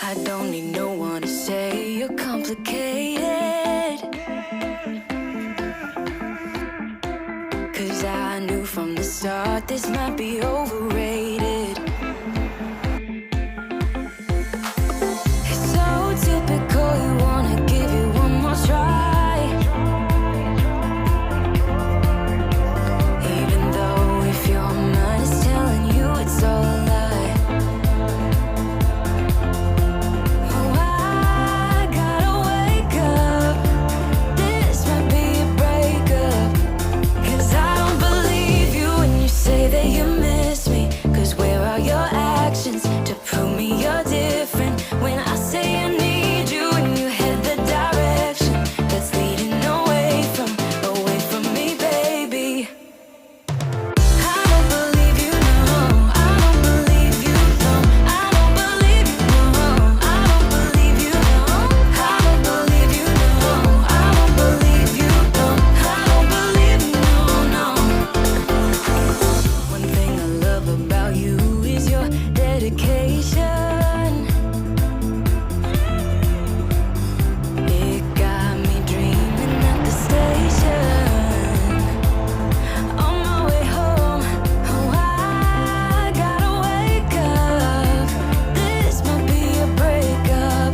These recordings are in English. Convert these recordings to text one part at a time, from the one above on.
I don't need no one to say you're complicated. 'Cause I knew from the start this might be overrated. It's so typical, you wanna give it one more try. Even though if your mind is telling you it's all a lie. Oh, I gotta wake up. This might be a breakup. 'Cause I don't believe you when you say that you miss me. 'Cause where are your actions to prove me you're different? When I say I need you and you head the direction that's leading away from me, baby. I don't believe you, no. I don't believe you, no. I don't believe you, no. I don't believe you, no. I don't believe you, no. I don't believe you, no. I don't believe you, no. One thing I love about you is your dedication. It got me dreaming at the station. On my way home, oh, I gotta wake up. This might be a breakup.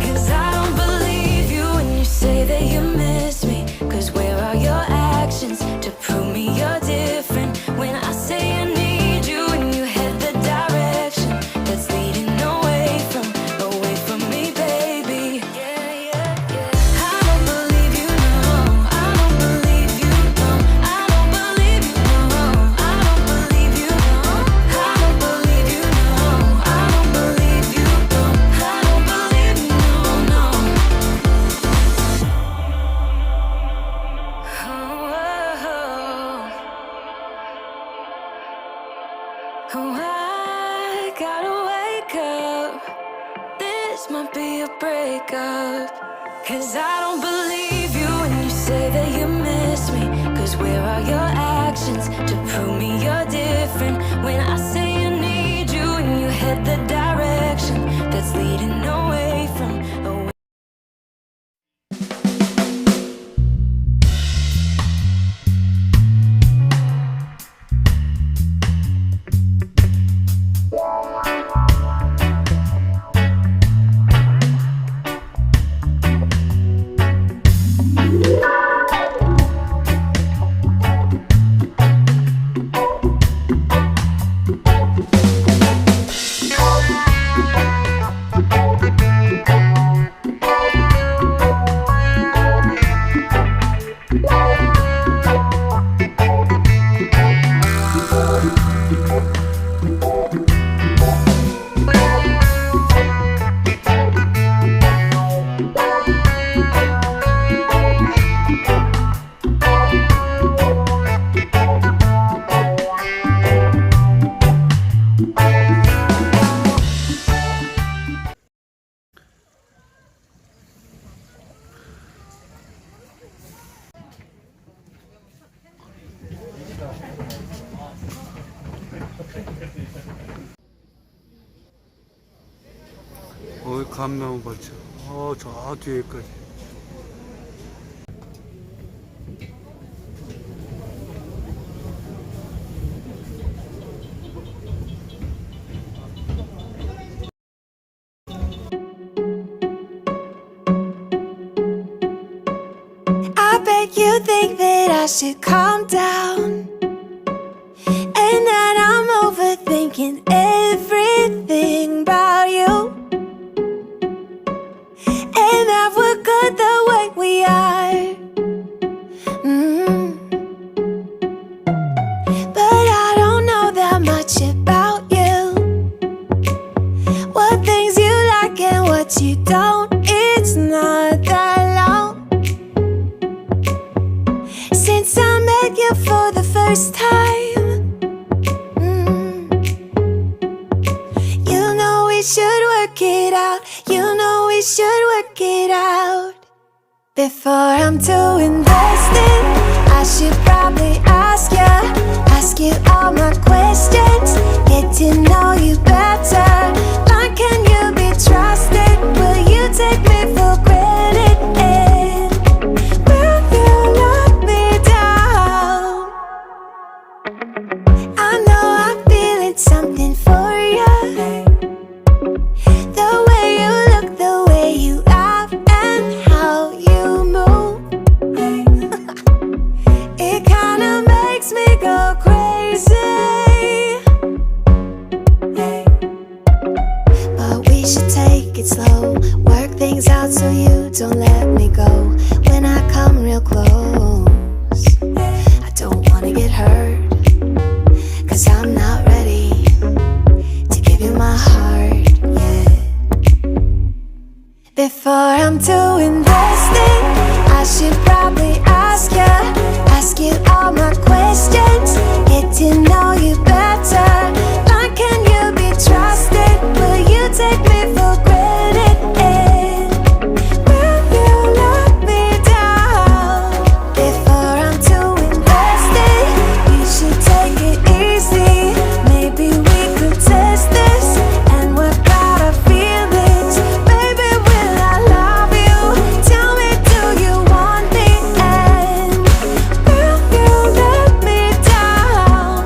'Cause I don't believe you when you say that you miss me. 'Cause where are your actions to prove me you're different? When I say I need you and you head the direction that's leading away from me, baby. Yeah, yeah, yeah. I don't believe you, no. I don't believe you, no. I don't believe you, no. I don't believe you, no. I don't believe you, no. I don't believe you, no. I don't believe you, no. Oh, I gotta wake up. This might be a breakup. 'Cause I don't believe you when you say that you miss me. 'Cause where are your actions to prove me you're different? When I say I need you and you head the direction that's leading away from 감나무 봤죠? 저 뒤에까지. I bet you think that I should calm down, and that I'm overthinking everything about you, and that we're good the way we are. But I don't know that much about you, what things you like and what you don't. It's not that long since I met you for the first time. You know we should work it out. You know we should work it out. Before I'm too invested, I should probably ask you all my questions, get to know you better. Like, can you be trusted? take me for granted? And will you let me down? I know I'm feeling something for you. The way you look, the way you laugh, and how you move. It kinda makes me go crazy. But we should take it slow, work things out so you don't let me go. When I come real close, I don't wanna get hurt, 'cause I'm not ready to give you my heart yet. Before I'm too invested, I should probably ask you all my questions, get to know you better. Like, can you be trusted? Will you take me for granted? And will you let me down? Before I'm too invested, you should take it easy. Maybe we could test this and work out our feelings. Baby, will I love you? Tell me, do you want me? And will you let me down?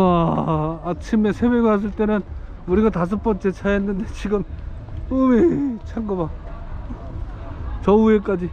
우와, 아침에 새벽에 왔을 때는 우리가 5번째 차였는데 지금 어메 찬 거 봐. 저 위에까지.